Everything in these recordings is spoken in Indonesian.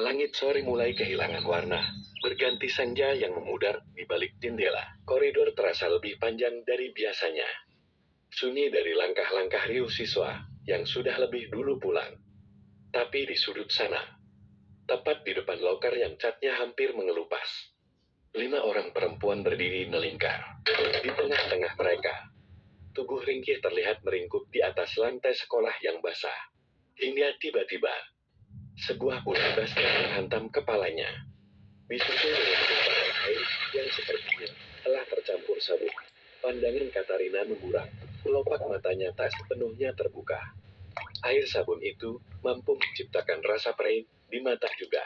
Langit sore mulai kehilangan warna, berganti senja yang memudar di balik jendela. Koridor terasa lebih panjang dari biasanya. Sunyi dari langkah-langkah riuh siswa yang sudah lebih dulu pulang. Tapi di sudut sana, tepat di depan loker yang catnya hampir mengelupas, 5 orang perempuan berdiri melingkar. Di tengah-tengah mereka, tubuh ringkih terlihat meringkuk di atas lantai sekolah yang basah. Hingga tiba-tiba, sebuah ular basah menghantam kepalanya. Disusul dengan tumpahan air yang sepertinya telah tercampur sabun. Pandangan Katarina memburam. Kelopak matanya tak sepenuhnya terbuka. Air sabun itu mampu menciptakan rasa perih di mata juga.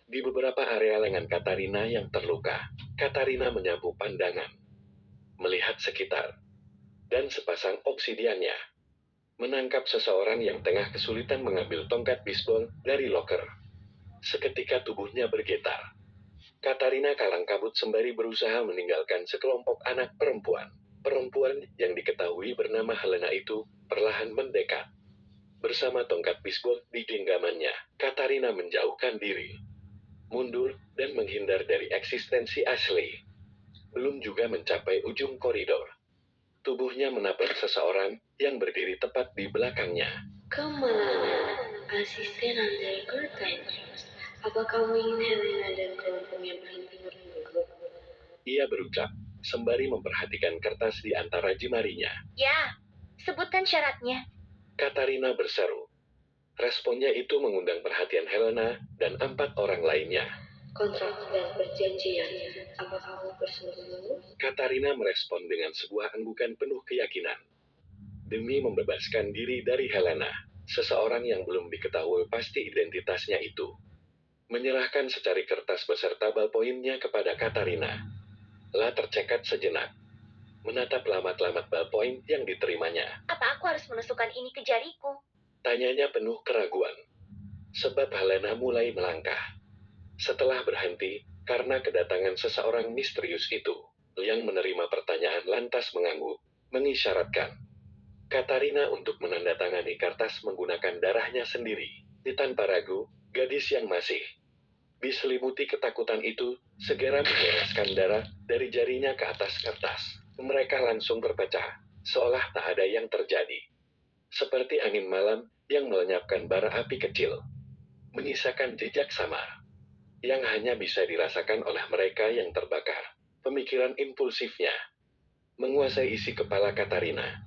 Di beberapa area lengan Katarina yang terluka, Katarina menyapu pandangan, melihat sekitar, dan sepasang obsidiannya. Menangkap seseorang yang tengah kesulitan mengambil tongkat bisbol dari loker. Seketika tubuhnya bergetar. Katarina kalang kabut sembari berusaha meninggalkan sekelompok anak perempuan. Perempuan yang diketahui bernama Helena itu perlahan mendekat. Bersama tongkat bisbol di genggamannya, Katarina menjauhkan diri, mundur dan menghindar dari eksistensi Ashley. Belum juga mencapai ujung koridor, tubuhnya menabrak seseorang yang berdiri tepat di belakangnya. Kemana? Asisten undercover. Apa kamu ingin Helena dan kelompoknya berhenti menunggu? Ia berucap, sembari memperhatikan kertas di antara jemarinya. Ya, sebutkan syaratnya. Katarina berseru. Responnya itu mengundang perhatian Helena dan 4 orang lainnya. Kontrak dan perjanjian. Apa kamu bersetuju? Katarina merespon dengan sebuah anggukan penuh keyakinan. Demi membebaskan diri dari Helena, seseorang yang belum diketahui pasti identitasnya itu menyerahkan secari kertas beserta ballpointnya kepada Katarina. La tercekat sejenak, menatap lamat-lamat ballpoint yang diterimanya. Apa aku harus menusukkan ini ke jariku? Tanyanya penuh keraguan, sebab Helena mulai melangkah. Setelah berhenti, karena kedatangan seseorang misterius itu, yang menerima pertanyaan lantas mengangguk, mengisyaratkan Katarina untuk menandatangani kertas menggunakan darahnya sendiri. Tanpa ragu, gadis yang masih diselimuti ketakutan itu segera membereskan darah dari jarinya ke atas kertas. Mereka langsung berpecah, seolah tak ada yang terjadi. Seperti angin malam yang melenyapkan bara api kecil, menyisakan jejak samar yang hanya bisa dirasakan oleh mereka yang terbakar. Pemikiran impulsifnya menguasai isi kepala Katarina,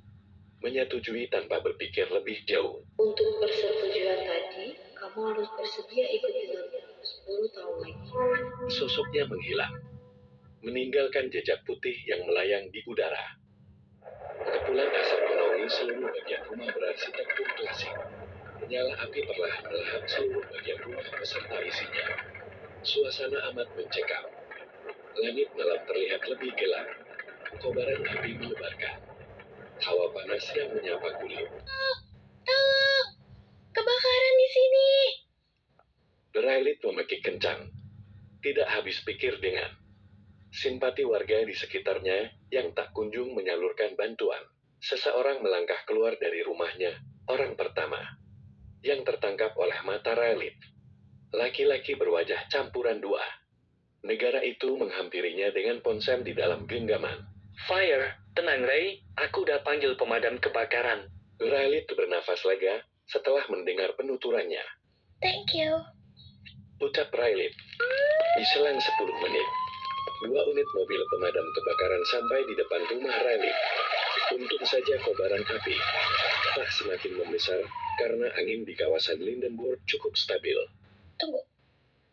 menyetujui tanpa berpikir lebih jauh. Untuk persetujuan tadi, kamu harus bersedia ikut denganku 10 tahun lagi. Sosoknya menghilang, meninggalkan jejak putih yang melayang di udara. Kepulan asap menaungi seluruh bagian rumah berarsitektur klasik. Nyala api perlahan melahap seluruh bagian rumah beserta isinya. Suasana amat mencekam. Langit malam terlihat lebih gelap. Kobaran api menyebarkan. Hawa panas yang menyapa kulit. Tolong! Kebakaran di sini! Riley memekik kencang. Tidak habis pikir dengan simpati warga di sekitarnya yang tak kunjung menyalurkan bantuan. Seseorang melangkah keluar dari rumahnya, orang pertama yang tertangkap oleh mata Riley. Laki-laki berwajah campuran dua. Negara itu menghampirinya dengan ponsel di dalam genggaman. Fire, tenang Ray, aku udah panggil pemadam kebakaran. Riley bernafas lega setelah mendengar penuturannya. Thank you. Ucap Riley. Diselang 10 menit, 2 unit mobil pemadam kebakaran sampai di depan rumah Riley. Untung saja kobaran api tak semakin membesar karena angin di kawasan Lindenburg cukup stabil. Tunggu,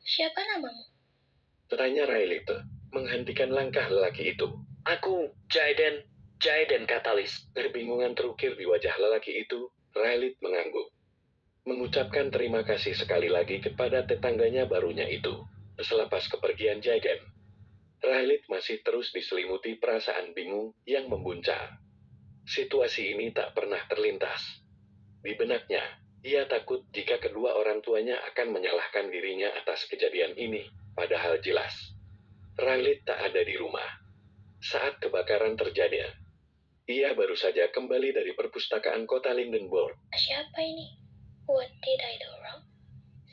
siapa namamu? Tanya Riley menghentikan langkah lelaki itu. Aku, Jaden Katalis. Kebingungan terukir di wajah lelaki itu, Riley mengangguk. Mengucapkan terima kasih sekali lagi kepada tetangganya barunya itu. Selepas kepergian Jaden, Riley masih terus diselimuti perasaan bingung yang membuncar. Situasi ini tak pernah terlintas di benaknya. Ia takut jika kedua orang tuanya akan menyalahkan dirinya atas kejadian ini, padahal jelas Riley tak ada di rumah saat kebakaran terjadi. Ia baru saja kembali dari perpustakaan kota Lindenburg. Siapa ini? What did I do wrong?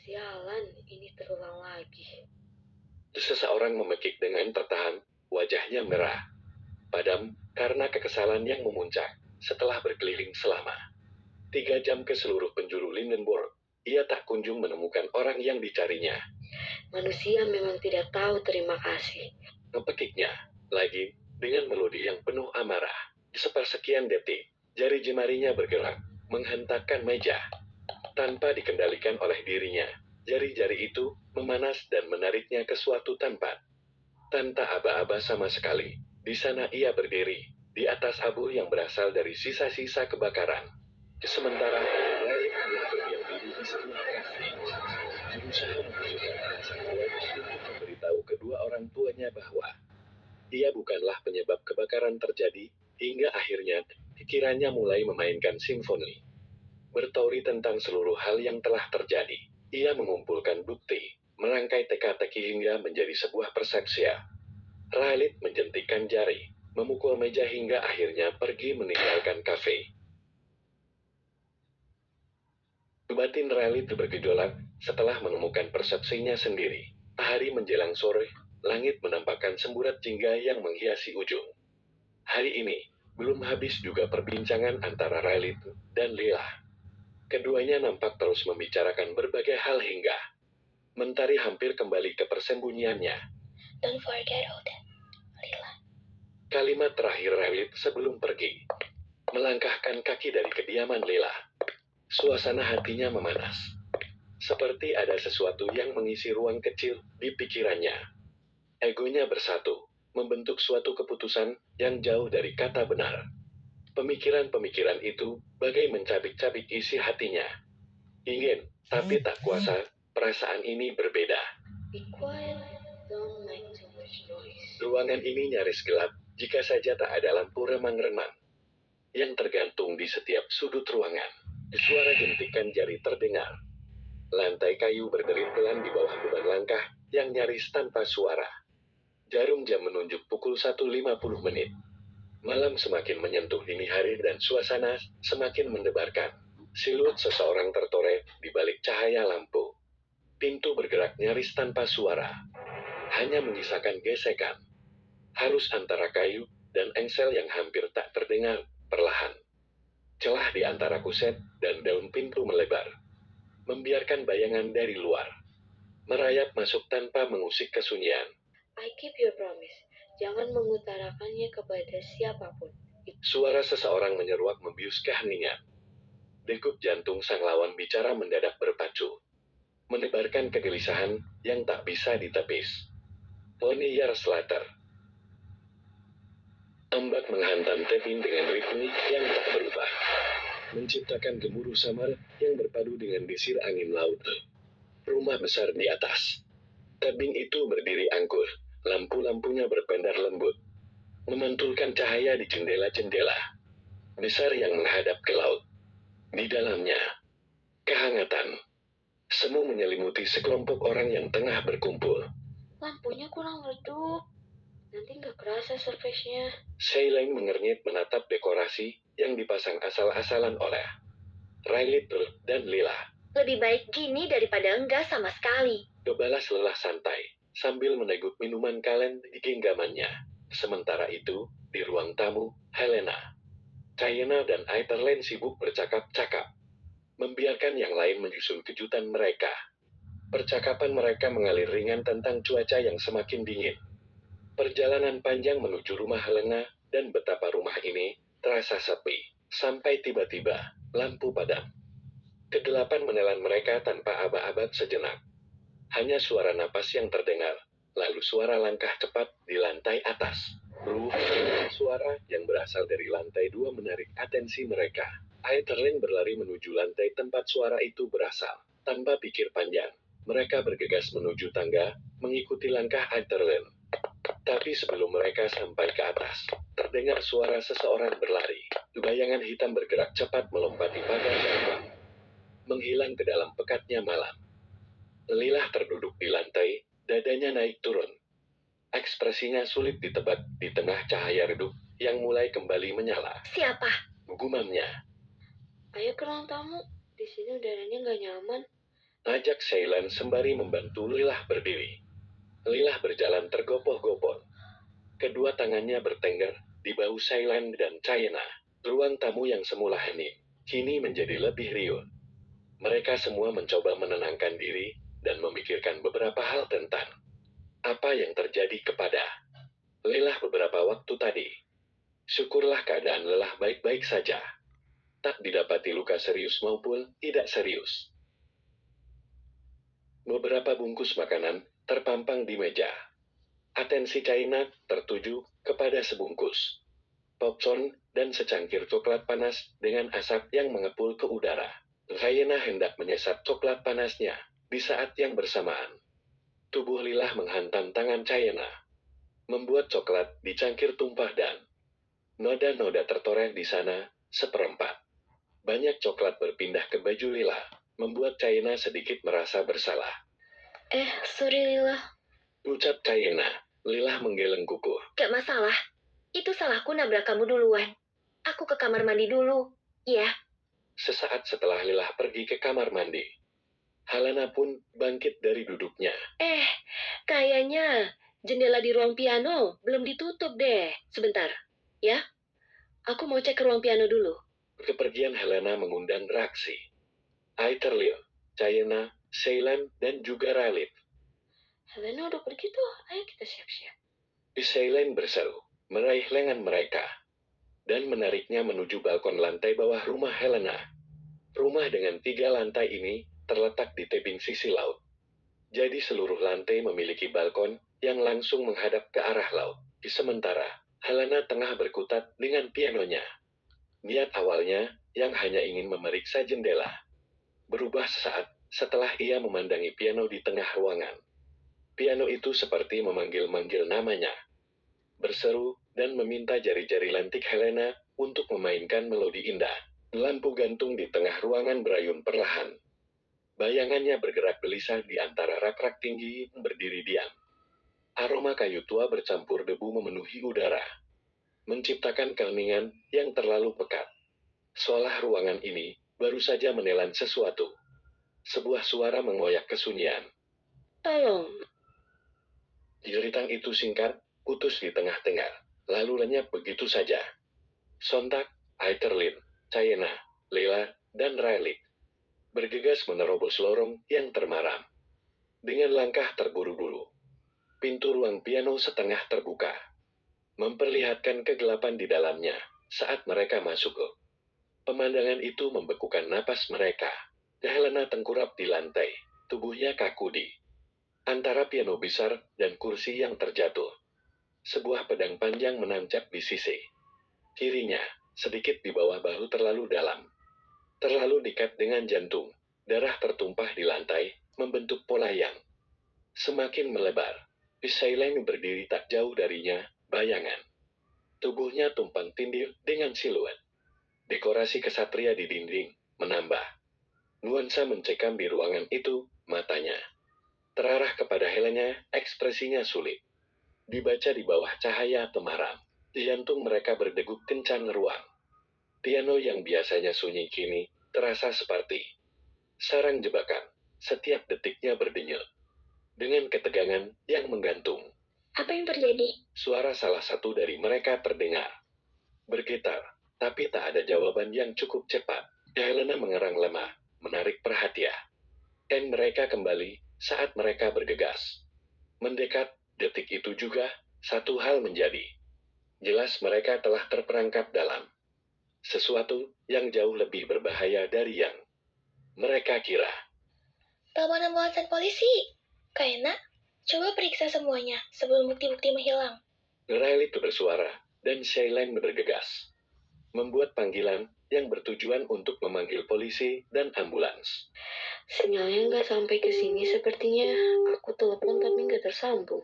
Sialan, Jangan ini terulang lagi. Seseorang memekik dengan tertahan, wajahnya merah, padam karena kekesalan yang memuncak. Setelah berkeliling selama 3 jam ke seluruh penjuru Lindenburg, ia tak kunjung menemukan orang yang dicarinya. Manusia memang tidak tahu terima kasih. Mempekiknya lagi dengan melodi yang penuh amarah. Sepersekian detik, jari jemarinya bergerak, menghentakkan meja. Tanpa dikendalikan oleh dirinya, jari-jari itu memanas dan menariknya ke suatu tempat. Tanpa aba-aba sama sekali, di sana ia berdiri, di atas abu yang berasal dari sisa-sisa kebakaran. Sementara Riley yang berdiam diri di sebuah kafe, berusaha menunjukkan rasa khawatir untuk memberitahu kedua orang tuanya bahwa ia bukanlah penyebab kebakaran terjadi, hingga akhirnya pikirannya mulai memainkan simfoni. Berteori tentang seluruh hal yang telah terjadi. Ia mengumpulkan bukti, merangkai teka-teki hingga menjadi sebuah persepsi. Riley menjentikan jari, memukul meja hingga akhirnya pergi meninggalkan kafe. Batin Riley bergejolak setelah menemukan persepsinya sendiri. Hari menjelang sore, langit menampakkan semburat jingga yang menghiasi ujung. Hari ini, belum habis juga perbincangan antara Riley dan Lila. Keduanya nampak terus membicarakan berbagai hal hingga mentari hampir kembali ke persembunyiannya. Don't forget all that, Lila. Kalimat terakhir Riley sebelum pergi melangkahkan kaki dari kediaman Lila. Suasana hatinya memanas. Seperti ada sesuatu yang mengisi ruang kecil di pikirannya. Egonya bersatu, membentuk suatu keputusan yang jauh dari kata benar. Pemikiran-pemikiran itu bagai mencabik-cabik isi hatinya. Ingin, tapi tak kuasa, perasaan ini berbeda. Be quiet, don't make too much noise. Ruangan ini nyaris gelap, jika saja tak ada lampu remang-remang yang tergantung di setiap sudut ruangan. Suara jentikan jari terdengar. Lantai kayu berderit pelan di bawah beban langkah yang nyaris tanpa suara. Jarum jam menunjuk pukul 1.50 menit. Malam semakin menyentuh dini hari dan suasana semakin mendebarkan. Siluet seseorang tertoreh di balik cahaya lampu. Pintu bergerak nyaris tanpa suara. Hanya menyisakan gesekan. Harus antara kayu dan engsel yang hampir tak terdengar perlahan. Celah di antara kuset dan daun pintu melebar. Membiarkan bayangan dari luar merayap masuk tanpa mengusik kesunyian. I keep your promise. Jangan mengutarakannya kepada siapapun. Suara seseorang menyeruak membius keheningan. Degup jantung sang lawan bicara mendadak berpacu, menebarkan kegelisahan yang tak bisa ditepis. 1 years later. Ombak menghantam tebing dengan ritme yang tak berubah, menciptakan gemuruh samar yang berpadu dengan desir angin laut. Rumah besar di atas. Tebing itu berdiri angkuh, lampu-lampunya berpendar lembut, memantulkan cahaya di jendela-jendela besar yang menghadap ke laut. Di dalamnya, kehangatan semu menyelimuti sekelompok orang yang tengah berkumpul. Lampunya kurang redup. Nanti nggak kerasa surface-nya. Shailene mengernyit menatap dekorasi yang dipasang asal-asalan oleh Riley dan Lila. Lebih baik gini daripada enggak sama sekali. Kebalas lelah santai, sambil meneguk minuman kalen di genggamannya. Sementara itu, di ruang tamu, Helena, Chayena dan Aetherland sibuk bercakap-cakap, membiarkan yang lain menyusun kejutan mereka. Percakapan mereka mengalir ringan tentang cuaca yang semakin dingin. Perjalanan panjang menuju rumah Helena dan betapa rumah ini terasa sepi, sampai tiba-tiba lampu padam. Kegelapan menelan mereka tanpa aba-aba sejenak. Hanya suara napas yang terdengar, lalu suara langkah cepat di lantai atas. Suara yang berasal dari lantai 2 menarik atensi mereka. Aetherland berlari menuju lantai tempat suara itu berasal. Tanpa pikir panjang, mereka bergegas menuju tangga, mengikuti langkah Aetherland. Tapi sebelum mereka sampai ke atas, terdengar suara seseorang berlari. Bayangan hitam bergerak cepat melompati pagar gerbang, menghilang ke dalam pekatnya malam. Lilah terduduk di lantai, dadanya naik turun. Ekspresinya sulit ditebak di tengah cahaya redup yang mulai kembali menyala. Siapa? Gumamnya. Ayo ke ruang tamu. Di sini udaranya nggak nyaman. ajak Ceylan sembari membantu Lilah berdiri. Lilah berjalan tergopoh-gopoh. Kedua tangannya bertengger di bahu Ceylan dan Chayena. Ruang tamu yang semula hening kini menjadi lebih riuh. Mereka semua mencoba menenangkan diri dan memikirkan beberapa hal tentang apa yang terjadi kepada Lilah beberapa waktu tadi. Syukurlah keadaan Lilah baik-baik saja. Tak didapati luka serius maupun tidak serius. Beberapa bungkus makanan terpampang di meja. Atensi Chayena tertuju kepada sebungkus popcorn dan secangkir coklat panas dengan asap yang mengepul ke udara. Chayena hendak menyesap coklat panasnya di saat yang bersamaan. Tubuh Lilah menghantam tangan Chayena, membuat coklat di cangkir tumpah dan noda-noda tertoreh di sana seperempat. Banyak coklat berpindah ke baju Lilah, membuat Chayena sedikit merasa bersalah. Sorry Lila. Ucap Chayena. Lilah menggeleng kuku. Gak masalah. Itu salahku nabrak kamu duluan. Aku ke kamar mandi dulu. Ya. Sesaat setelah Lilah pergi ke kamar mandi, Helena pun bangkit dari duduknya. Kayaknya jendela di ruang piano belum ditutup deh. Sebentar. Ya. Aku mau cek ke ruang piano dulu. Kepergian Helena mengundang reaksi. Aetherlil, Chayena, Ceylan, dan juga Raleigh. Helena udah pergi tuh. Ayo kita siap-siap. Ceylan berseru, meraih lengan mereka, dan menariknya menuju balkon lantai bawah rumah Helena. Rumah dengan 3 lantai ini terletak di tebing sisi laut. Jadi seluruh lantai memiliki balkon yang langsung menghadap ke arah laut. Sementara, Helena tengah berkutat dengan pianonya. Niat awalnya yang hanya ingin memeriksa jendela berubah sesaat setelah ia memandangi piano di tengah ruangan. Piano itu seperti memanggil-manggil namanya, berseru dan meminta jari-jari lentik Helena untuk memainkan melodi indah. Lampu gantung di tengah ruangan berayun perlahan. Bayangannya bergerak gelisah di antara rak-rak tinggi yang berdiri diam. Aroma kayu tua bercampur debu memenuhi udara, menciptakan keheningan yang terlalu pekat. Seolah ruangan ini baru saja menelan sesuatu. Sebuah suara mengoyak kesunyian. Tolong. Jeritan itu singkat, putus di tengah-tengah, lalu lenyap begitu saja. Sontak, Aetherlil, Chayena, Lilah, dan Raleigh bergegas menerobos lorong yang termaram. Dengan langkah terburu-buru, pintu ruang piano setengah terbuka, memperlihatkan kegelapan di dalamnya saat mereka masuk. Pemandangan itu membekukan napas mereka. Helena tengkurap di lantai, tubuhnya kaku di antara piano besar dan kursi yang terjatuh. Sebuah pedang panjang menancap di sisi kirinya, sedikit di bawah bahu terlalu dalam. Terlalu dekat dengan jantung, darah tertumpah di lantai, membentuk pola yang semakin melebar. Ceylan berdiri tak jauh darinya, bayangan. Tubuhnya tumpang tindih dengan siluet. Dekorasi kesatria di dinding menambah nuansa mencekam di ruangan itu. Matanya terarah kepada Helena, ekspresinya sulit dibaca di bawah cahaya temaram. Jantung mereka berdegup kencang ruang. Piano yang biasanya sunyi kini terasa seperti sarang jebakan. Setiap detiknya berdenyut dengan ketegangan yang menggantung. Apa yang terjadi? Suara salah satu dari mereka terdengar bergetar, tapi tak ada jawaban yang cukup cepat. Helena mengerang lemah, menarik perhatian. Dan mereka kembali saat mereka bergegas mendekat. Detik itu juga, satu hal menjadi jelas, mereka telah terperangkap dalam sesuatu yang jauh lebih berbahaya dari yang mereka kira. Telepon ambulans dan polisi. Kayaknya, coba periksa semuanya sebelum bukti-bukti menghilang. Raleigh bersuara, dan Ceylan bergegas membuat panggilan yang bertujuan untuk memanggil polisi dan ambulans. Sinyalnya nggak sampai ke sini sepertinya. Aku telepon tapi nggak tersambung.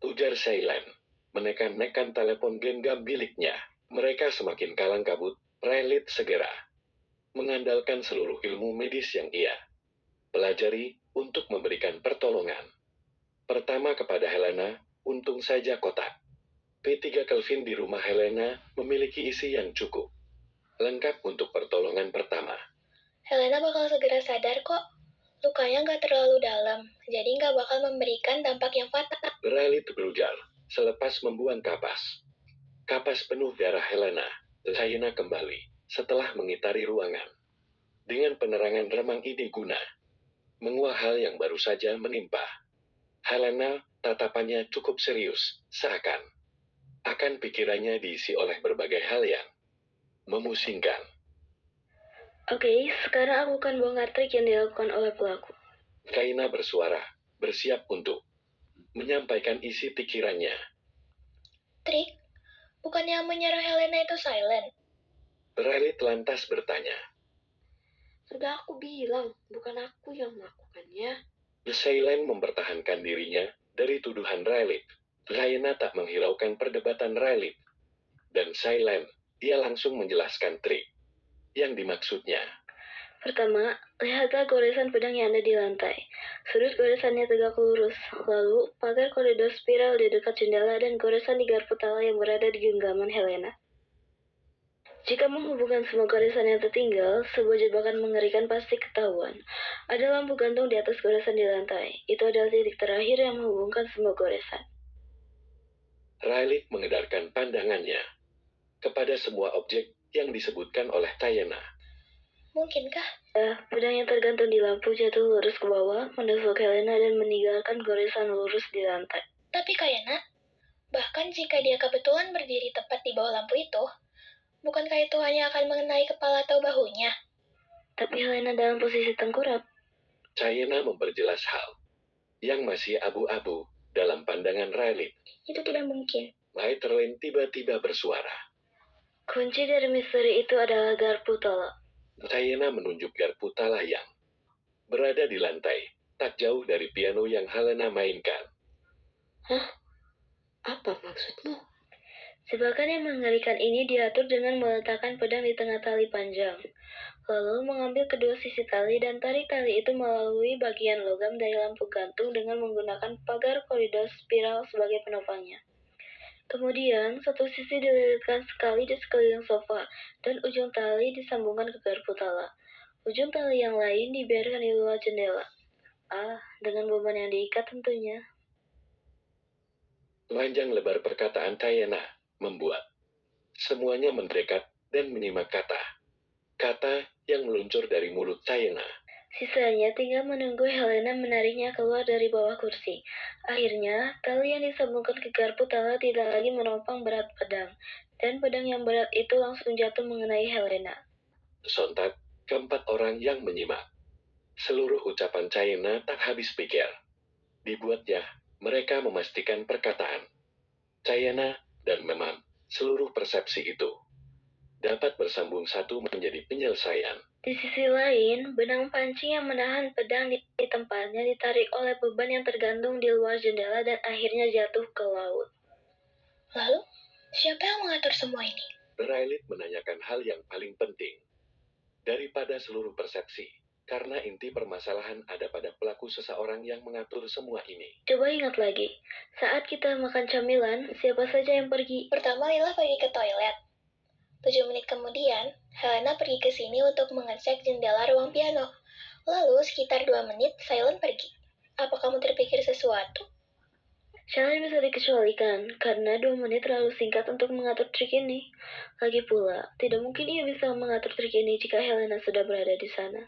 Ujar Ceylan, menekan-nekan telepon genggam miliknya. Mereka semakin kalang kabut. Raleigh segera mengandalkan seluruh ilmu medis yang ia pelajari untuk memberikan pertolongan. Pertama kepada Helena, untung saja kotak P3 Kelvin di rumah Helena memiliki isi yang cukup lengkap untuk pertolongan pertama. Helena bakal segera sadar kok. Lukanya nggak terlalu dalam, jadi nggak bakal memberikan dampak yang fatal. Riley berujar selepas membuang kapas. Kapas penuh darah Helena. Chayana kembali setelah mengitari ruangan. Dengan penerangan remang ini guna menguak hal yang baru saja menimpa. Helena, tatapannya cukup serius, seakan akan pikirannya diisi oleh berbagai hal yang memusingkan. Oke, sekarang aku akan bongkar trik yang dilakukan oleh pelaku. Chayana bersuara, bersiap untuk menyampaikan isi pikirannya. Trik? Bukannya yang menyerang Helena itu Silent? Riley lantas bertanya. Sudah aku bilang, bukan aku yang melakukannya. The Silent mempertahankan dirinya dari tuduhan Riley. Chayana tak menghiraukan perdebatan Riley. Dan Silent, ia langsung menjelaskan trik yang dimaksudnya. Pertama, lihatlah goresan pedang yang ada di lantai. Sudut goresannya tegak lurus. Lalu, pagar koridor spiral di dekat jendela dan goresan di garpu tala yang berada di genggaman Helena. Jika menghubungkan semua goresan yang tertinggal, sebuah jebakan mengerikan pasti ketahuan. Ada lampu gantung di atas goresan di lantai. Itu adalah titik terakhir yang menghubungkan semua goresan. Riley mengedarkan pandangannya kepada semua objek yang disebutkan oleh Chayana. Mungkinkah? Pedang yang tergantung di lampu jatuh lurus ke bawah, menusuk Helena dan meninggalkan goresan lurus di lantai. Tapi Kayana, bahkan jika dia kebetulan berdiri tepat di bawah lampu itu, bukankah itu hanya akan mengenai kepala atau bahunya? Tapi Helena dalam posisi tengkurap. Chayana memperjelas hal yang masih abu-abu dalam pandangan Riley. Itu tidak mungkin. Maiterlin tiba-tiba bersuara. Kunci dari misteri itu adalah garpu tala. Chayana menunjuk garpu tala yang berada di lantai, tak jauh dari piano yang Helena mainkan. Apa maksudmu? Jebakan yang mengerikan ini diatur dengan meletakkan pedang di tengah tali panjang. Lalu mengambil kedua sisi tali dan tarik tali itu melalui bagian logam dari lampu gantung dengan menggunakan pagar koridor spiral sebagai penopangnya. Kemudian, satu sisi dililitkan sekali di sekeliling sofa, dan ujung tali disambungkan ke garpu tala. Ujung tali yang lain dibiarkan di luar jendela. Dengan beban yang diikat tentunya. Panjang lebar perkataan Chayana membuat semuanya mendekat dan menyimak kata yang meluncur dari mulut Chayana. Sisanya tinggal menunggu Helena menariknya keluar dari bawah kursi. Akhirnya, tali yang disambungkan ke garpu tala tidak lagi menopang berat pedang, dan pedang yang berat itu langsung jatuh mengenai Helena. Sontak, keempat orang yang menyimak. Seluruh ucapan Chayana tak habis pikir. Dibuatnya, mereka memastikan perkataan Chayana dan memang seluruh persepsi itu dapat bersambung satu menjadi penyelesaian. Di sisi lain, benang pancing yang menahan pedang di tempatnya ditarik oleh beban yang tergantung di luar jendela dan akhirnya jatuh ke laut. Lalu, siapa yang mengatur semua ini? Riley menanyakan hal yang paling penting daripada seluruh persepsi, karena inti permasalahan ada pada pelaku seseorang yang mengatur semua ini. Coba ingat lagi, saat kita makan camilan, siapa saja yang pergi? Pertama, Lila pergi ke toilet. 7 menit kemudian, Helena pergi ke sini untuk mengecek jendela ruang piano. Lalu, sekitar 2 menit, Silent pergi. Apa kamu terpikir sesuatu? Silent bisa dikecualikan, karena 2 menit terlalu singkat untuk mengatur trik ini. Lagi pula, tidak mungkin ia bisa mengatur trik ini jika Helena sudah berada di sana.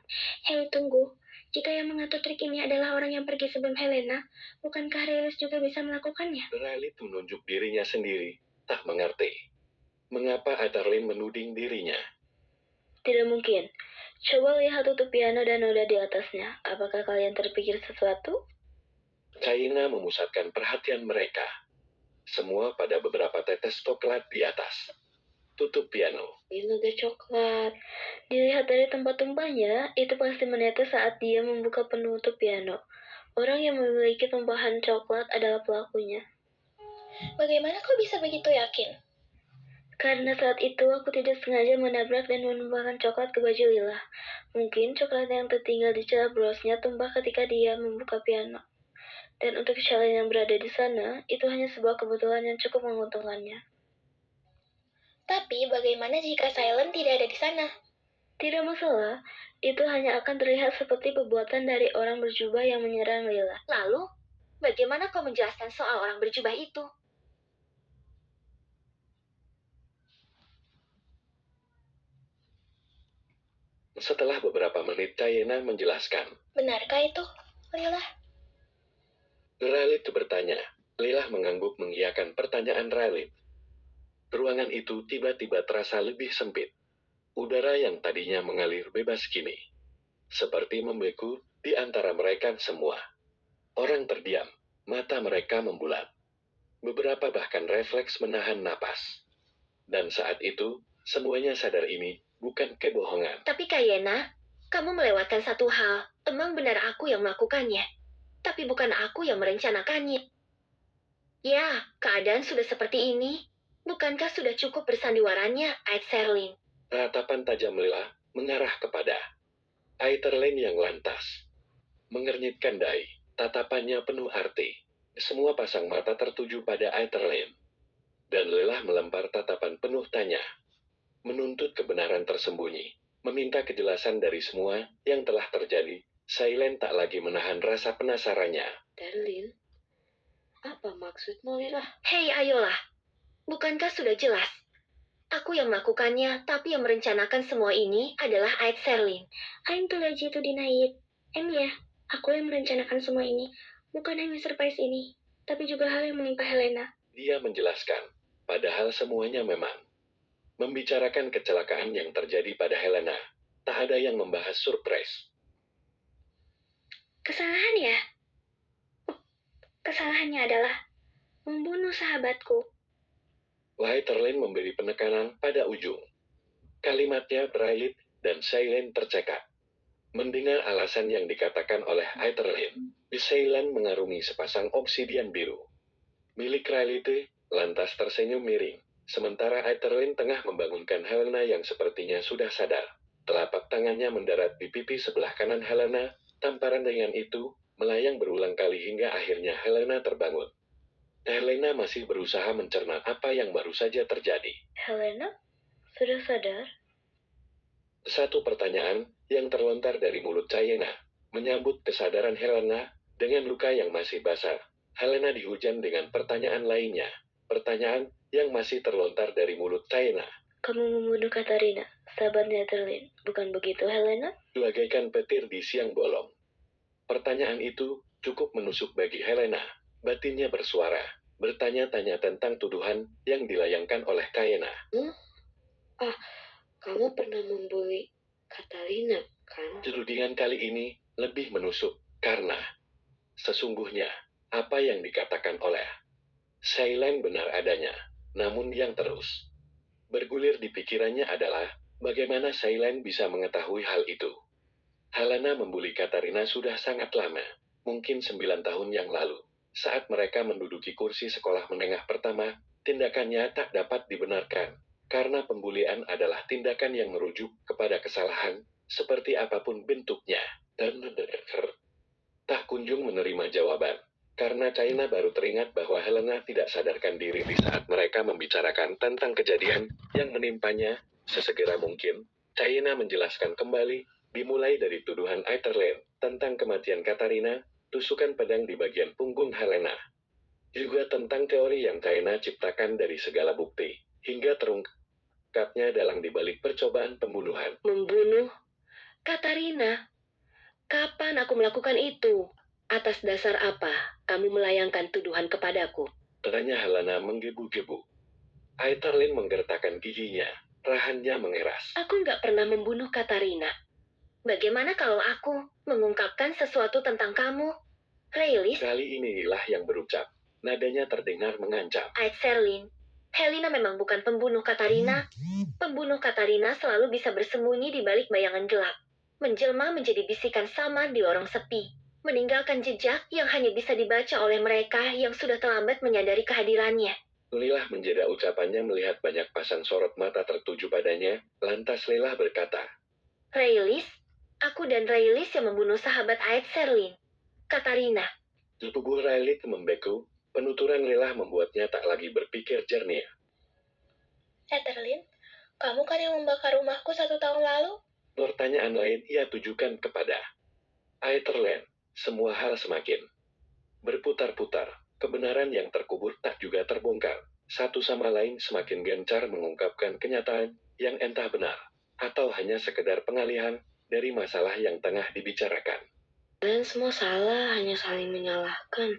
Hei, tunggu. Jika yang mengatur trik ini adalah orang yang pergi sebelum Helena, bukankah Rilis juga bisa melakukannya? Riley menunjuk dirinya sendiri, tak mengerti mengapa Atarlin menuding dirinya. Tidak mungkin. Coba lihat tutup piano dan noda di atasnya. Apakah kalian terpikir sesuatu? Chayana memusatkan perhatian mereka semua pada beberapa tetes coklat di atas tutup piano. Noda coklat. Dilihat dari tempat tumpahnya, itu pasti menetes saat dia membuka penutup piano. Orang yang memiliki tumpahan coklat adalah pelakunya. Bagaimana kau bisa begitu yakin? Karena saat itu aku tidak sengaja menabrak dan menumpahkan coklat ke baju Lila. Mungkin coklat yang tertinggal di celah brosnya tumpah ketika dia membuka piano. Dan untuk Shalin yang berada di sana, itu hanya sebuah kebetulan yang cukup menguntungkannya. Tapi bagaimana jika Silent tidak ada di sana? Tidak masalah, itu hanya akan terlihat seperti perbuatan dari orang berjubah yang menyerang Lila. Lalu, bagaimana kau menjelaskan soal orang berjubah itu? Setelah beberapa menit, Chayena menjelaskan. Benarkah itu, Lila? Rayleigh bertanya. Lila mengangguk mengiyakan pertanyaan Rayleigh. Ruangan itu tiba-tiba terasa lebih sempit. Udara yang tadinya mengalir bebas kini seperti membeku di antara mereka semua. Orang terdiam, mata mereka membulat. Beberapa bahkan refleks menahan napas. Dan saat itu, semuanya sadar ini bukan kebohongan. Tapi Kayena, kamu melewatkan satu hal. Emang benar aku yang melakukannya. Tapi bukan aku yang merencanakannya. Ya, keadaan sudah seperti ini. Bukankah sudah cukup bersandiwaranya, Ait Serlin? Tatapan tajam Lila mengarah kepada Aetherlane yang lantas. Mengernyitkan dahi, tatapannya penuh arti. Semua pasang mata tertuju pada Aetherlane. Dan Lila melempar tatapan penuh tanya. Menuntut kebenaran tersembunyi. Meminta kejelasan dari semua yang telah terjadi. Silent tak lagi menahan rasa penasarannya. Darlin, apa maksudmu, Lila? Hei, ayolah. Bukankah sudah jelas? Aku yang melakukannya, tapi yang merencanakan semua ini adalah Ait Serlin. I'm too lazy to deny it. Ya, aku yang merencanakan semua ini. Bukan hanya surprise ini, tapi juga hal yang menimpa Helena. Dia menjelaskan, padahal semuanya memang membicarakan kecelakaan yang terjadi pada Helena. Tak ada yang membahas surprise. Kesalahan ya? Kesalahannya adalah membunuh sahabatku. Waiterlin memberi penekanan pada ujung. Kalimatnya Rayleigh dan Silent tercekat. Mendengar alasan yang dikatakan oleh Aetherlane, Silent mengarungi sepasang obsidian biru. Milik Rayleigh lantas tersenyum miring, sementara Aetherlane tengah membangunkan Helena yang sepertinya sudah sadar. Telapak tangannya mendarat di pipi sebelah kanan Helena, tamparan dengan itu melayang berulang kali hingga akhirnya Helena terbangun. Helena masih berusaha mencerna apa yang baru saja terjadi. Helena? Sudah sadar? Satu pertanyaan yang terlontar dari mulut Chayena menyambut kesadaran Helena dengan luka yang masih basah. Helena dihujan dengan pertanyaan lainnya. Pertanyaan yang masih terlontar dari mulut Chayena. Kamu membunuh Katarina, sahabatnya Terlin. Bukan begitu, Helena? Bagaikan petir di siang bolong. Pertanyaan itu cukup menusuk bagi Helena. Batinnya bersuara, bertanya-tanya tentang tuduhan yang dilayangkan oleh Chayena. Kamu pernah membuli Katarina, kan? Tudingan kali ini lebih menusuk karena sesungguhnya apa yang dikatakan oleh Silent benar adanya, namun yang terus bergulir di pikirannya adalah bagaimana Silent bisa mengetahui hal itu. Helena membuli Katarina sudah sangat lama, mungkin 9 tahun yang lalu. Saat mereka menduduki kursi sekolah menengah pertama, tindakannya tak dapat dibenarkan. Karena pembulian adalah tindakan yang merujuk kepada kesalahan, seperti apapun bentuknya. Dan tak kunjung menerima jawaban. Karena Chayena baru teringat bahwa Helena tidak sadarkan diri di saat mereka membicarakan tentang kejadian yang menimpanya. Sesegera mungkin, Chayena menjelaskan kembali, dimulai dari tuduhan Aetherlane tentang kematian Katarina, tusukan pedang di bagian punggung Helena. Juga tentang teori yang Chayena ciptakan dari segala bukti, hingga terungkapnya dalang dibalik percobaan pembunuhan. Membunuh Katarina? Kapan aku melakukan itu? Atas dasar apa kamu melayangkan tuduhan kepadaku? Tanya Helena menggebu-gebu. Aetherlane menggertakkan giginya, rahannya mengeras. Aku nggak pernah membunuh Katarina. Bagaimana kalau aku mengungkapkan sesuatu tentang kamu? Rayleigh, Kali inilah yang berucap. Nadanya terdengar mengancam. Ait Serlin, Helena memang bukan pembunuh Katarina. Pembunuh Katarina selalu bisa bersembunyi di balik bayangan gelap. Menjelma menjadi bisikan samar di lorong sepi. Meninggalkan jejak yang hanya bisa dibaca oleh mereka yang sudah terlambat menyadari kehadirannya. Lilah menjeda ucapannya melihat banyak pasang sorot mata tertuju padanya, lantas Lilah berkata, Rayleigh, aku dan Rayleigh yang membunuh sahabat Ait Serlin, Katarina. tubuh Rayleigh membeku, penuturan Lilah membuatnya tak lagi berpikir jernih. Aetherlane, kamu kan yang membakar rumahku 1 tahun lalu? Pertanyaan lain ia tujukan kepada Aetherland. Semua hal semakin berputar-putar. Kebenaran yang terkubur tak juga terbongkar. Satu sama lain semakin gencar mengungkapkan kenyataan yang entah benar atau hanya sekedar pengalihan dari masalah yang tengah dibicarakan. Kalian semua salah, hanya saling menyalahkan.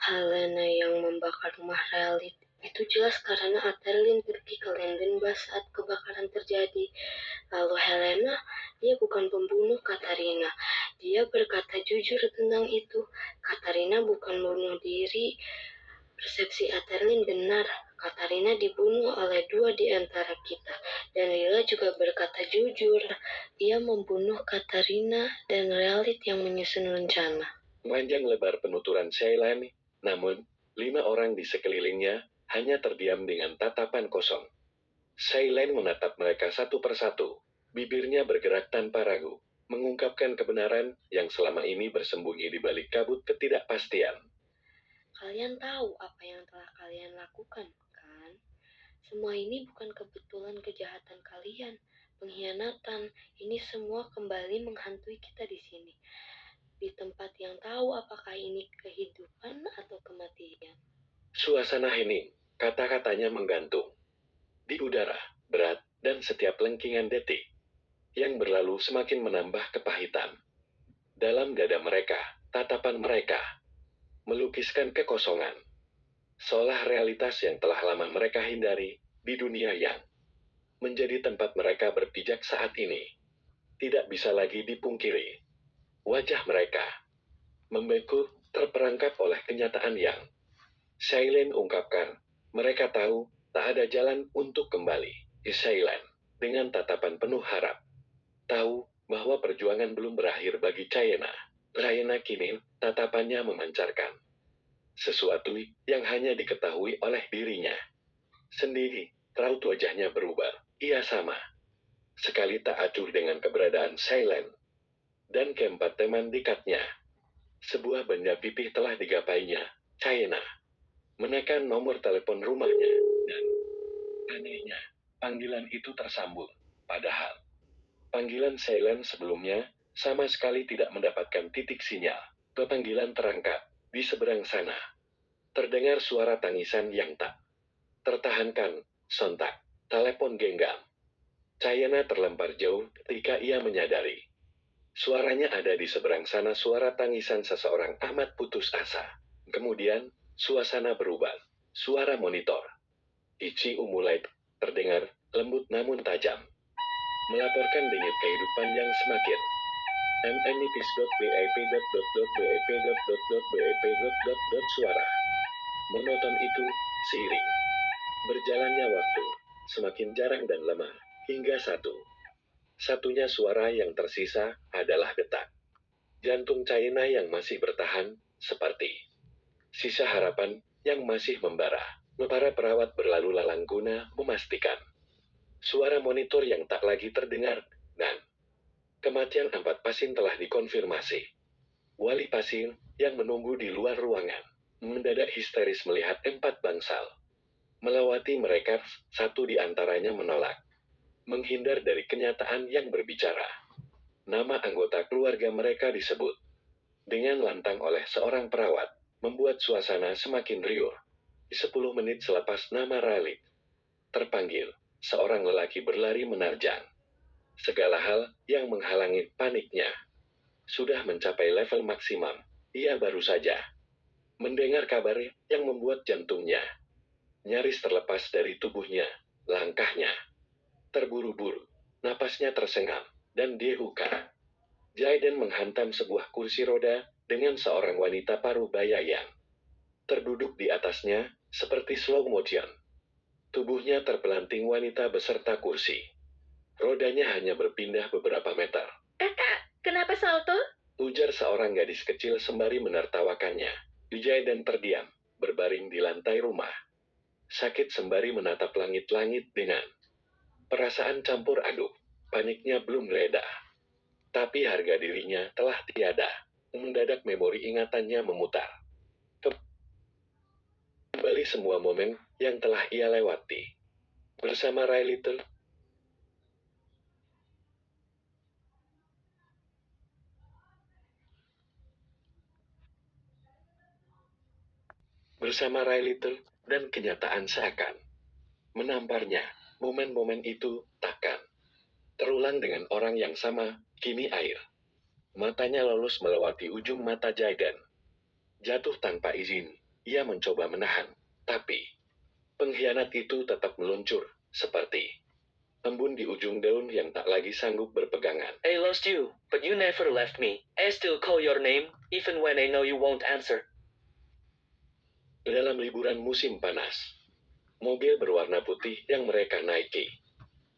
Helena yang membakar rumah Relit itu jelas karena Aterlin pergi ke Lendenbas saat kebakaran terjadi. Lalu Helena, dia bukan pembunuh Katarina. Dia berkata jujur tentang itu. Katarina bukan bunuh diri. Persepsi Aterlin benar. Katarina dibunuh oleh dua di antara kita. Dan Lila juga berkata jujur. Ia membunuh Katarina dan Relit yang menyusun rencana. Panjang lebar penuturan Shailen, namun 5 orang di sekelilingnya hanya terdiam dengan tatapan kosong. Shailen menatap mereka satu persatu. Bibirnya bergerak tanpa ragu, mengungkapkan kebenaran yang selama ini bersembunyi di balik kabut ketidakpastian. Kalian tahu apa yang telah kalian lakukan, kan? Semua ini bukan kebetulan kejahatan kalian, pengkhianatan. Ini semua kembali menghantui kita di sini. Di tempat yang tahu apakah ini kehidupan atau kematian. Suasana hening, kata-katanya menggantung di udara, berat, dan setiap lengkingan detik yang berlalu semakin menambah kepahitan. Dalam dada mereka, tatapan mereka melukiskan kekosongan. Seolah realitas yang telah lama mereka hindari di dunia yang menjadi tempat mereka berpijak saat ini tidak bisa lagi dipungkiri. Wajah mereka membeku, terperangkap oleh kenyataan yang Shailen ungkapkan. Mereka tahu tak ada jalan untuk kembali ke Shailen. Dengan tatapan penuh harap, tahu bahwa perjuangan belum berakhir bagi Chayena. Chayena kini tatapannya memancarkan sesuatu yang hanya diketahui oleh dirinya sendiri. Raut wajahnya berubah. Ia sama sekali tak acuh dengan keberadaan Shailen dan keempat teman dekatnya. Sebuah benda pipih telah digapainya. Chayena menekan nomor telepon rumahnya, dan anehnya, panggilan itu tersambung. Padahal panggilan Shailen sebelumnya sama sekali tidak mendapatkan titik sinyal. Panggilan terangkat di seberang sana. Terdengar suara tangisan yang tak tertahankan. Sontak, telepon genggam. Chayena terlempar jauh ketika ia menyadari suaranya ada di seberang sana, suara tangisan seseorang amat putus asa. Kemudian, suasana berubah. Suara monitor Ichi mulai terdengar, lembut namun tajam, melaporkan denyut kehidupan yang semakin mnipis.bip.bep.bep.bep. Suara monoton itu seiring berjalannya waktu semakin jarang dan lemah, hingga satunya suara yang tersisa adalah detak jantung Chayena yang masih bertahan, seperti sisa harapan yang masih membara. Para perawat berlalu lalang guna memastikan suara monitor yang tak lagi terdengar, dan kematian 4 pasien telah dikonfirmasi. Wali pasien yang menunggu di luar ruangan mendadak histeris melihat 4 bangsal melewati mereka. Satu di antaranya menolak menghindar dari kenyataan yang berbicara. Nama anggota keluarga mereka disebut dengan lantang oleh seorang perawat, membuat suasana semakin riuh. 10 menit selepas nama Raleigh terpanggil, seorang lelaki berlari menerjang. Segala hal yang menghalangi paniknya sudah mencapai level maksimum. Ia baru saja mendengar kabar yang membuat jantungnya nyaris terlepas dari tubuhnya. Langkahnya terburu-buru, napasnya tersengal, dan dihuka. Jaiden menghantam sebuah kursi roda dengan seorang wanita paruh baya yang terduduk di atasnya, seperti slow motion. Tubuhnya terpelanting wanita beserta kursi. Rodanya hanya berpindah beberapa meter. Kakak, kenapa salto? Ujar seorang gadis kecil sembari menertawakannya. Jaiden terdiam, berbaring di lantai rumah. Sakit sembari menatap langit-langit dengan perasaan campur aduk. Paniknya belum reda, tapi harga dirinya telah tiada. Mendadak memori ingatannya memutar kembali semua momen yang telah ia lewati bersama Ray Little. bersama Riley dan kenyataan seakan menamparnya. Momen-momen itu takkan terulang dengan orang yang sama, kini air matanya lolos melewati ujung mata Jaden. Jatuh tanpa izin, ia mencoba menahan, tapi pengkhianat itu tetap meluncur, seperti embun di ujung daun yang tak lagi sanggup berpegangan. I lost you, but you never left me. I still call your name, even when I know you won't answer. Dalam liburan musim panas, mobil berwarna putih yang mereka naiki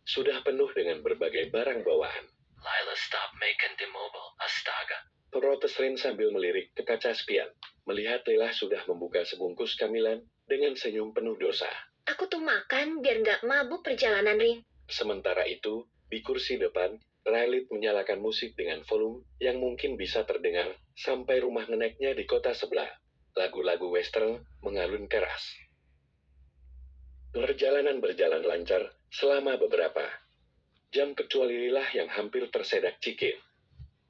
sudah penuh dengan berbagai barang bawaan. Lila, stop making the mobile, astaga. Protes Rin sambil melirik ke kaca spion, melihat Leila sudah membuka sebungkus camilan dengan senyum penuh dosa. Aku tuh makan biar nggak mabuk perjalanan, Rin. Sementara itu, di kursi depan, Riley menyalakan musik dengan volume yang mungkin bisa terdengar sampai rumah neneknya di kota sebelah. Lagu-lagu western mengalun keras. Perjalanan berjalan lancar selama beberapa jam kecuali Lila yang hampir tersedak Cikin.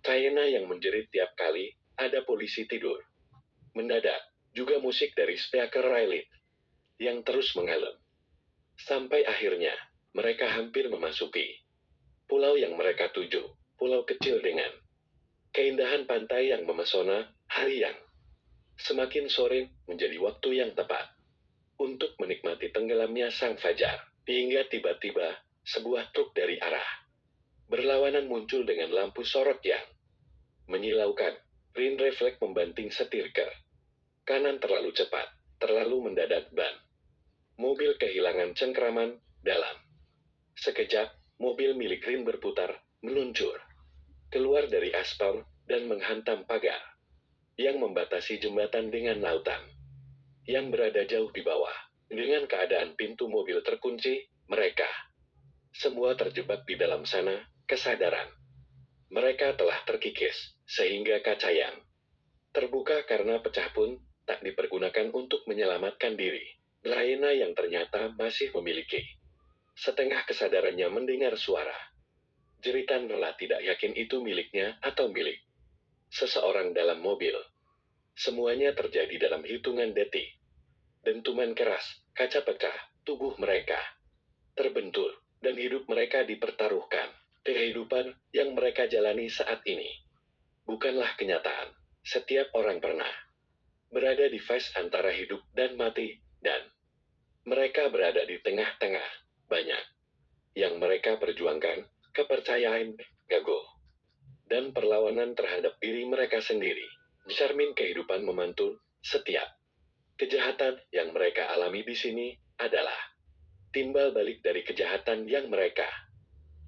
China yang menjerit tiap kali ada polisi tidur. Mendadak, juga musik dari speaker Riley yang terus mengalun. Sampai akhirnya, mereka hampir memasuki pulau yang mereka tuju, pulau kecil dengan keindahan pantai yang memesona. Hari yang semakin sore menjadi waktu yang tepat untuk menikmati tenggelamnya sang fajar. Hingga tiba-tiba, sebuah truk dari arah berlawanan muncul dengan lampu sorot yang menyilaukan. Rin refleks membanting setir ke kanan terlalu cepat, terlalu mendadak ban. Mobil kehilangan cengkraman dalam sekejap, mobil milik Rin berputar, meluncur keluar dari aspal dan menghantam pagar yang membatasi jembatan dengan lautan yang berada jauh di bawah. Dengan keadaan pintu mobil terkunci, mereka semua terjebak di dalam sana. Kesadaran mereka telah terkikis, sehingga kaca yang terbuka karena pecah pun tak dipergunakan untuk menyelamatkan diri. Laina yang ternyata masih memiliki setengah kesadarannya mendengar suara jeritan lelah, tidak yakin itu miliknya atau milik seseorang dalam mobil. Semuanya terjadi dalam hitungan detik. Dentuman keras, kaca pecah, tubuh mereka terbentur, dan hidup mereka dipertaruhkan. Kehidupan yang mereka jalani saat ini bukanlah kenyataan. Setiap orang pernah berada di fase antara hidup dan mati, dan mereka berada di tengah-tengah. Banyak yang mereka perjuangkan, kepercayaan, gagal, dan perlawanan terhadap diri mereka sendiri. Cermin kehidupan memantul. Setiap kejahatan yang mereka alami di sini adalah timbal balik dari kejahatan yang mereka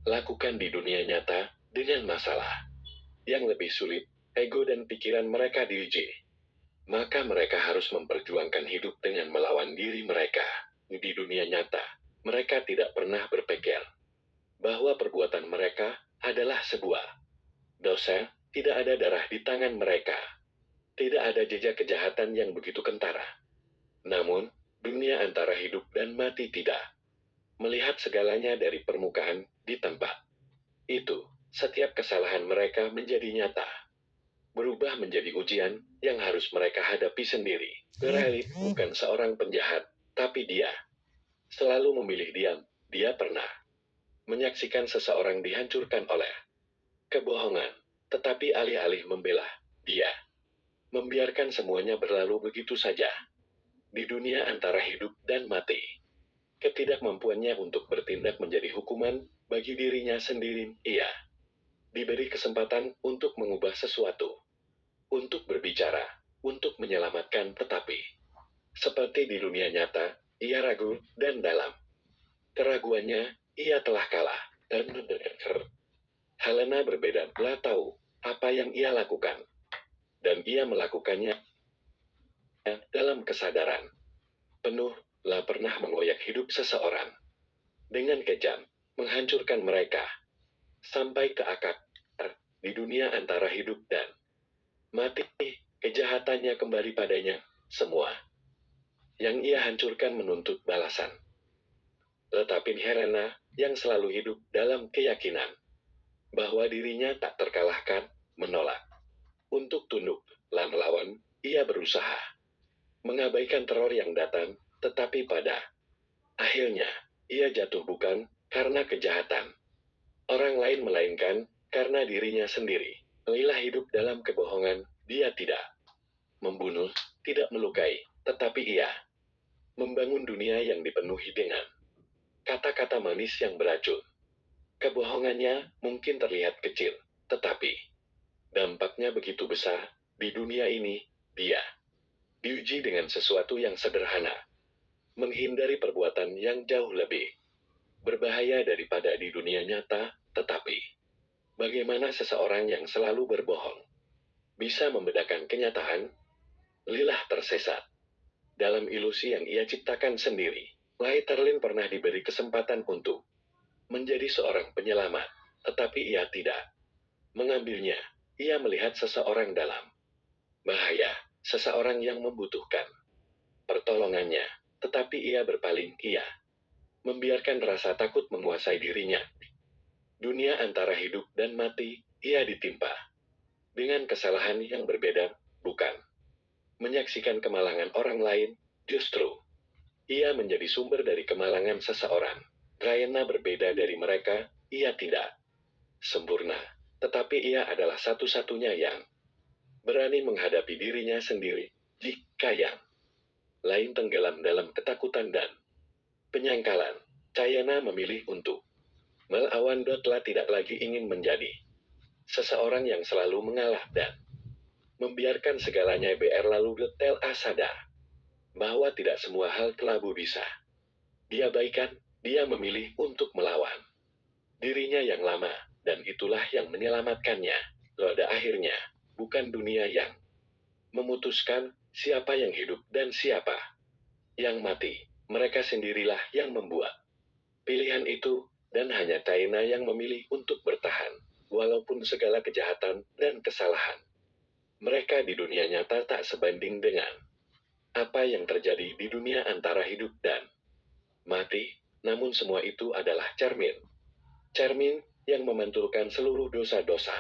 lakukan di dunia nyata. Dengan masalah yang lebih sulit, ego dan pikiran mereka diuji, maka mereka harus memperjuangkan hidup dengan melawan diri mereka. Di dunia nyata, mereka tidak pernah berpikir bahwa perbuatan mereka adalah sebuah dosa. Tidak ada darah di tangan mereka. Tidak ada jejak kejahatan yang begitu kentara. Namun, dunia antara hidup dan mati tidak melihat segalanya dari permukaan. Di tempat itu, setiap kesalahan mereka menjadi nyata, berubah menjadi ujian yang harus mereka hadapi sendiri. Riley bukan seorang penjahat, tapi dia selalu memilih diam. Dia pernah menyaksikan seseorang dihancurkan oleh kebohongan, tetapi alih-alih membela, dia membiarkan semuanya berlalu begitu saja. Di dunia antara hidup dan mati, ketidakmampuannya untuk bertindak menjadi hukuman bagi dirinya sendiri. Ia diberi kesempatan untuk mengubah sesuatu, untuk berbicara, untuk menyelamatkan, tetapi seperti di dunia nyata, ia ragu, dan dalam keraguannya, ia telah kalah. Dan Helena berbeda, dia tahu apa yang ia lakukan, dan ia melakukannya dalam kesadaran penuh. Lah pernah mengoyak hidup seseorang dengan kejam, menghancurkan mereka sampai ke akar. Di dunia antara hidup dan mati, kejahatannya kembali padanya. Semua yang ia hancurkan menuntut balasan. Tetapi Helena yang selalu hidup dalam keyakinan bahwa dirinya tak terkalahkan, menolak untuk tunduk. Lah melawan, ia berusaha mengabaikan teror yang datang, tetapi pada akhirnya, ia jatuh bukan karena kejahatan orang lain melainkan karena dirinya sendiri. Leila hidup dalam kebohongan, dia tidak membunuh, tidak melukai, tetapi ia membangun dunia yang dipenuhi dengan kata-kata manis yang beracun. Kebohongannya mungkin terlihat kecil, tetapi dampaknya begitu besar. Di dunia ini, dia diuji dengan sesuatu yang sederhana, menghindari perbuatan yang jauh lebih berbahaya daripada di dunia nyata, tetapi bagaimana seseorang yang selalu berbohong bisa membedakan kenyataan? Lilah tersesat dalam ilusi yang ia ciptakan sendiri. Laiterlin pernah diberi kesempatan untuk menjadi seorang penyelamat, tetapi ia tidak mengambilnya. Ia melihat seseorang dalam bahaya, seseorang yang membutuhkan pertolongannya, tetapi ia berpaling. Ia membiarkan rasa takut menguasai dirinya. Dunia antara hidup dan mati, ia ditimpa dengan kesalahan yang berbeda, bukan menyaksikan kemalangan orang lain, justru ia menjadi sumber dari kemalangan seseorang. Raina berbeda dari mereka, ia tidak sempurna, tetapi ia adalah satu-satunya yang berani menghadapi dirinya sendiri. Jika yang lain tenggelam dalam ketakutan dan penyangkalan, Cayana memilih untuk melawan. Dotla tidak lagi ingin menjadi seseorang yang selalu mengalah dan membiarkan segalanya berlalu. Detail sadar bahwa tidak semua hal kelabu bisa diabaikan. Dia memilih untuk melawan dirinya yang lama, dan itulah yang menyelamatkannya. Pada akhirnya, bukan dunia yang memutuskan siapa yang hidup dan siapa yang mati. Mereka sendirilah yang membuat pilihan itu, dan hanya China yang memilih untuk bertahan, walaupun segala kejahatan dan kesalahan mereka di dunia nyata tak sebanding dengan apa yang terjadi di dunia antara hidup dan mati. Namun semua itu adalah cermin yang memantulkan seluruh dosa-dosa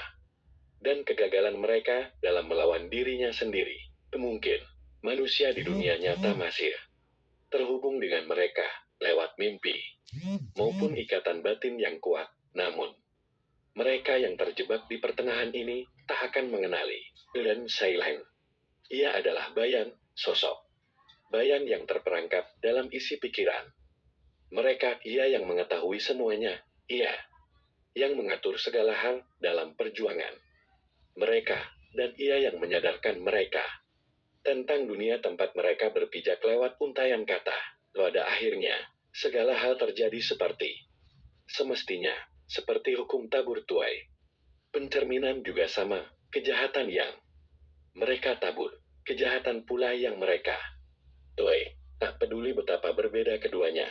dan kegagalan mereka dalam melawan dirinya sendiri. Mungkin manusia di dunia nyata masih terhubung dengan mereka lewat mimpi maupun ikatan batin yang kuat, namun mereka yang terjebak di pertengahan ini tak akan mengenali Dan Silent. Ia adalah bayan, sosok bayan yang terperangkap dalam isi pikiran mereka. Ia yang mengetahui semuanya, ia yang mengatur segala hal dalam perjuangan mereka, dan ia yang menyadarkan mereka tentang dunia tempat mereka berpijak lewat untaian kata. Pada akhirnya, segala hal terjadi seperti semestinya, seperti hukum tabur tuai. Pencerminan juga sama, kejahatan yang mereka tabur, kejahatan pula yang mereka tuai. Tak peduli betapa berbeda keduanya.